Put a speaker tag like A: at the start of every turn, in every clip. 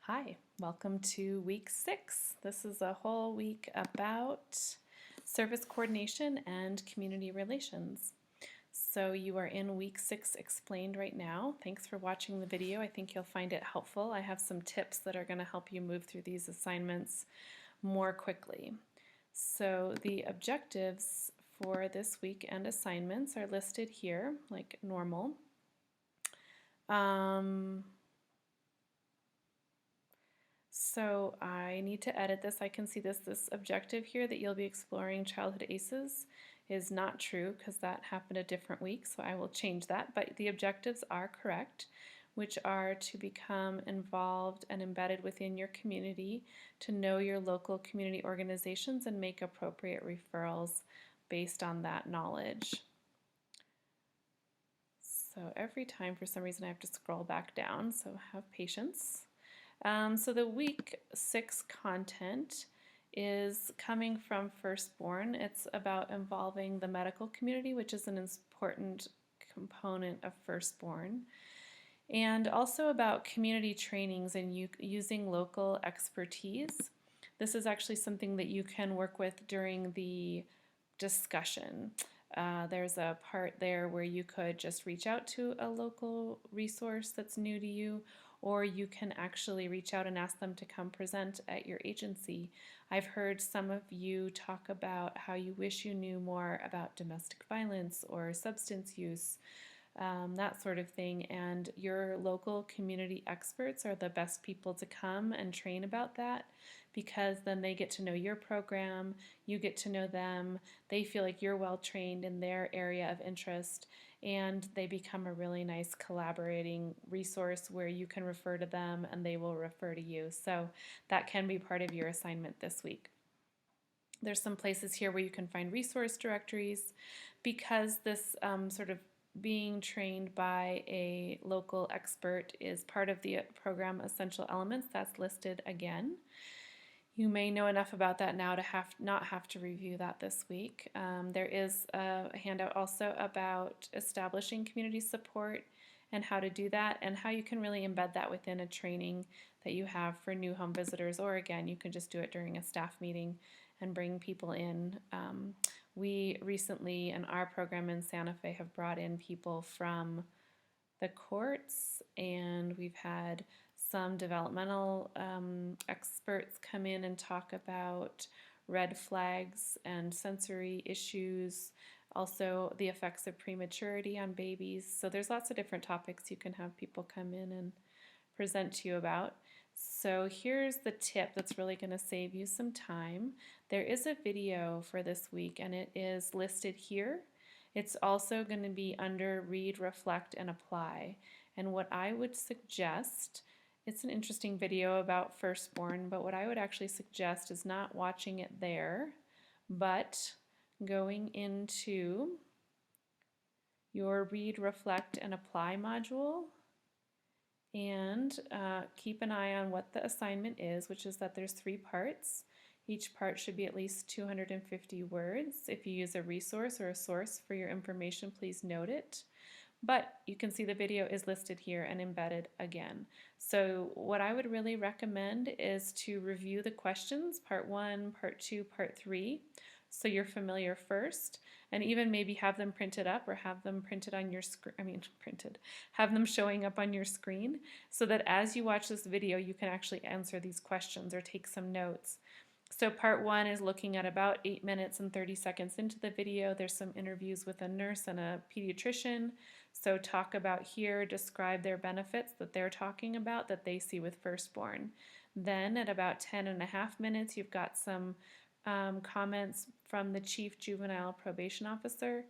A: Hi, welcome to week 6. This is a whole week about service coordination and community relations. So you are in week 6 explained right now. Thanks for watching the video. I think you'll find it helpful. I have some tips that are going to help you move through these assignments more quickly. So the objectives for this week and assignments are listed here like normal. So I need to edit this. I can see this objective here that you'll be exploring childhood ACEs is not true because that happened a different week, so I will change that. But the objectives are correct, which are to become involved and embedded within your community, to know your local community organizations and make appropriate referrals based on that knowledge. So every time for some reason I have to scroll back down, so have patience. So the week 6 content is coming from Firstborn. It's about involving the medical community, which is an important component of Firstborn, and also about community trainings and using local expertise. This is actually something that you can work with during the discussion. There's a part there where you could just reach out to a local resource that's new to you, or you can actually reach out and ask them to come present at your agency. I've heard some of you talk about how you wish you knew more about domestic violence or substance use, that sort of thing, and your local community experts are the best people to come and train about that, because then they get to know your program, you get to know them, they feel like you're well trained in their area of interest, and they become a really nice collaborating resource where you can refer to them and they will refer to you. So that can be part of your assignment this week. There's some places here where you can find resource directories. Because this sort of being trained by a local expert is part of the program essential elements, that's listed again. You may know enough about that now to not have to review that this week. There is a handout also about establishing community support and how to do that, and how you can really embed that within a training that you have for new home visitors, or again, you can just do it during a staff meeting and bring people in. We recently, in our program in Santa Fe, have brought in people from the courts, and we've had some developmental experts come in and talk about red flags and sensory issues, also the effects of prematurity on babies. So there's lots of different topics you can have people come in and present to you about. So here's the tip that's really going to save you some time. There is a video for this week, and it is listed here. It's also going to be under Read, Reflect, and Apply. And what I would suggest, it's an interesting video about Firstborn, but what I would actually suggest is not watching it there, but going into your Read, Reflect, and Apply module, and keep an eye on what the assignment is, which is that there's 3 parts. Each part should be at least 250 words. If you use a resource or a source for your information, please note it. But you can see the video is listed here and embedded again. So what I would really recommend is to review the questions, part 1, part 2, part 3, so you're familiar first, and even maybe have them printed up or have them printed on your screen, have them showing up on your screen, so that as you watch this video you can actually answer these questions or take some notes. So part 1 is looking at about 8 minutes and 30 seconds into the video. There's some interviews with a nurse and a pediatrician. So talk about here, describe their benefits that they're talking about that they see with Firstborn. Then at about 10.5 minutes, you've got some comments from the Chief Juvenile Probation Officer.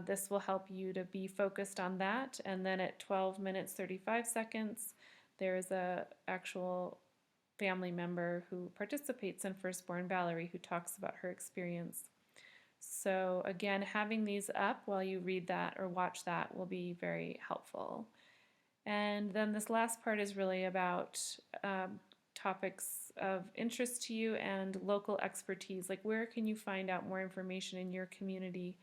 A: This will help you to be focused on that. And then at 12 minutes 35 seconds, there's a actual family member who participates in Firstborn, Valerie, who talks about her experience. So again, having these up while you read that or watch that will be very helpful. And then this last part is really about topics of interest to you and local expertise, like where can you find out more information in your community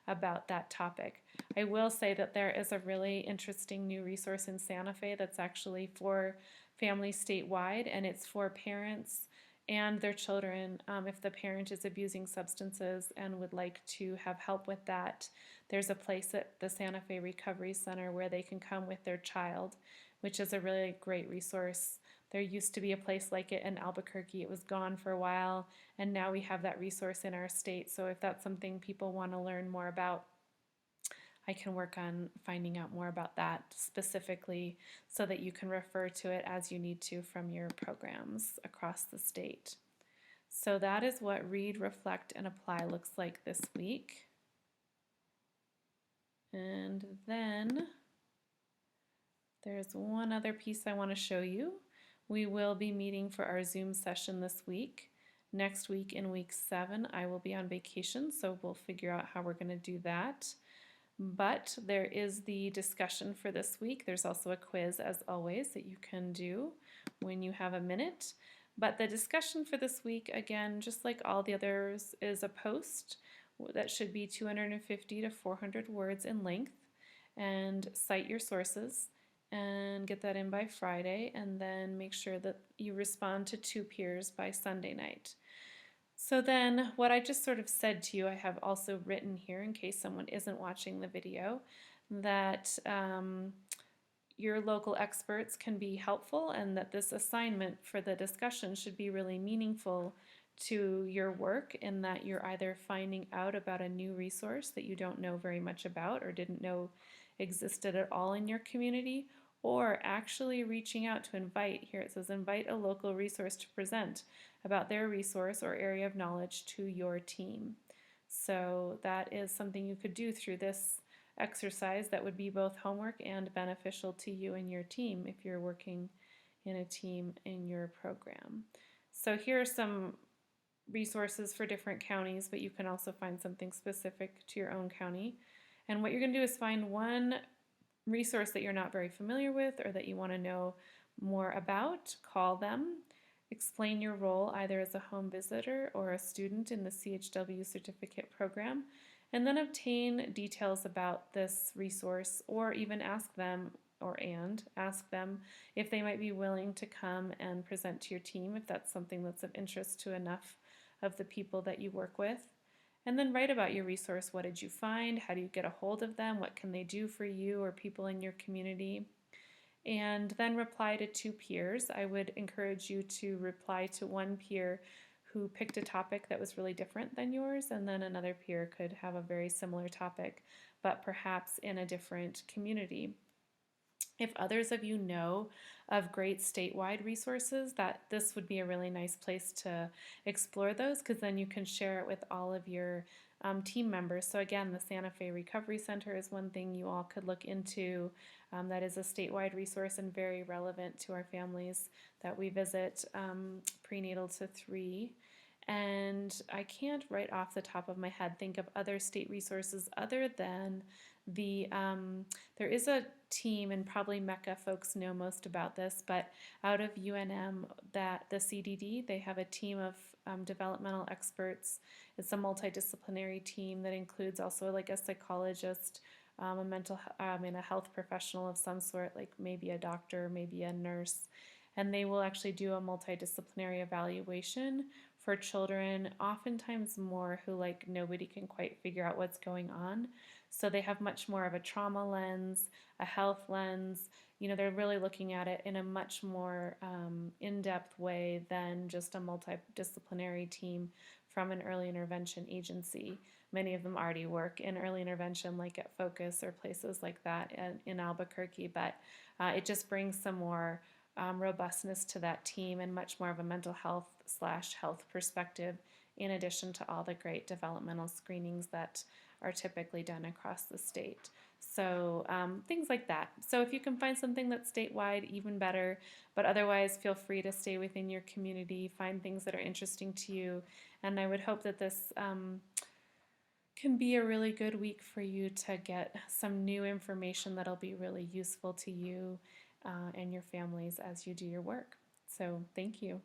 A: about that topic. I will say that there is a really interesting new resource in Santa Fe that's actually for families statewide, and it's for parents and their children. If the parent is abusing substances and would like to have help with that, there's a place at the Santa Fe Recovery Center where they can come with their child, which is a really great resource. There used to be a place like it in Albuquerque. It was gone for a while, and now we have that resource in our state. So if that's something people want to learn more about, I can work on finding out more about that specifically so that you can refer to it as you need to from your programs across the state. So that is what Read, Reflect, and Apply looks like this week. And then there's one other piece I want to show you. We will be meeting for our Zoom session this week. Next week in week 7, I will be on vacation, so we'll figure out how we're going to do that. But there is the discussion for this week. There's also a quiz, as always, that you can do when you have a minute. But the discussion for this week, again, just like all the others, is a post that should be 250 to 400 words in length, and cite your sources and get that in by Friday, and then make sure that you respond to 2 peers by Sunday night. So then what I just sort of said to you, I have also written here in case someone isn't watching the video, that your local experts can be helpful, and that this assignment for the discussion should be really meaningful to your work, in that you're either finding out about a new resource that you don't know very much about or didn't know existed at all in your community, or actually reaching out to invite, here it says invite a local resource to present about their resource or area of knowledge to your team. So that is something you could do through this exercise that would be both homework and beneficial to you and your team if you're working in a team in your program. So here are some resources for different counties, but you can also find something specific to your own county. And what you're going to do is find one resource that you're not very familiar with or that you want to know more about. Call them, explain your role either as a home visitor or a student in the CHW certificate program, and then obtain details about this resource, or even ask them if they might be willing to come and present to your team if that's something that's of interest to enough of the people that you work with. And then write about your resource. What did you find? How do you get a hold of them? What can they do for you or people in your community? And then reply to 2 peers. I would encourage you to reply to one peer who picked a topic that was really different than yours, and then another peer could have a very similar topic, but perhaps in a different community. If others of you know of great statewide resources, that this would be a really nice place to explore those, because then you can share it with all of your team members. So again, the Santa Fe Recovery Center is one thing you all could look into. That is a statewide resource and very relevant to our families that we visit prenatal to 3. And I can't right off the top of my head think of other state resources other than the there is a team, and probably Mecca folks know most about this, but out of UNM, that the CDD, they have a team of developmental experts. It's a multidisciplinary team that includes also like a psychologist, a mental and a health professional of some sort, like maybe a doctor, maybe a nurse, and they will actually do a multidisciplinary evaluation for children, oftentimes more who like nobody can quite figure out what's going on. So they have much more of a trauma lens, a health lens. You know, they're really looking at it in a much more in-depth way than just a multidisciplinary team from an early intervention agency. Many of them already work in early intervention, like at Focus or places like that in Albuquerque, but it just brings some more robustness to that team and much more of a mental health/health perspective, in addition to all the great developmental screenings that are typically done across the state. So things like that. So if you can find something that's statewide, even better, but otherwise feel free to stay within your community, find things that are interesting to you, and I would hope that this can be a really good week for you to get some new information that'll be really useful to you and your families as you do your work. So thank you.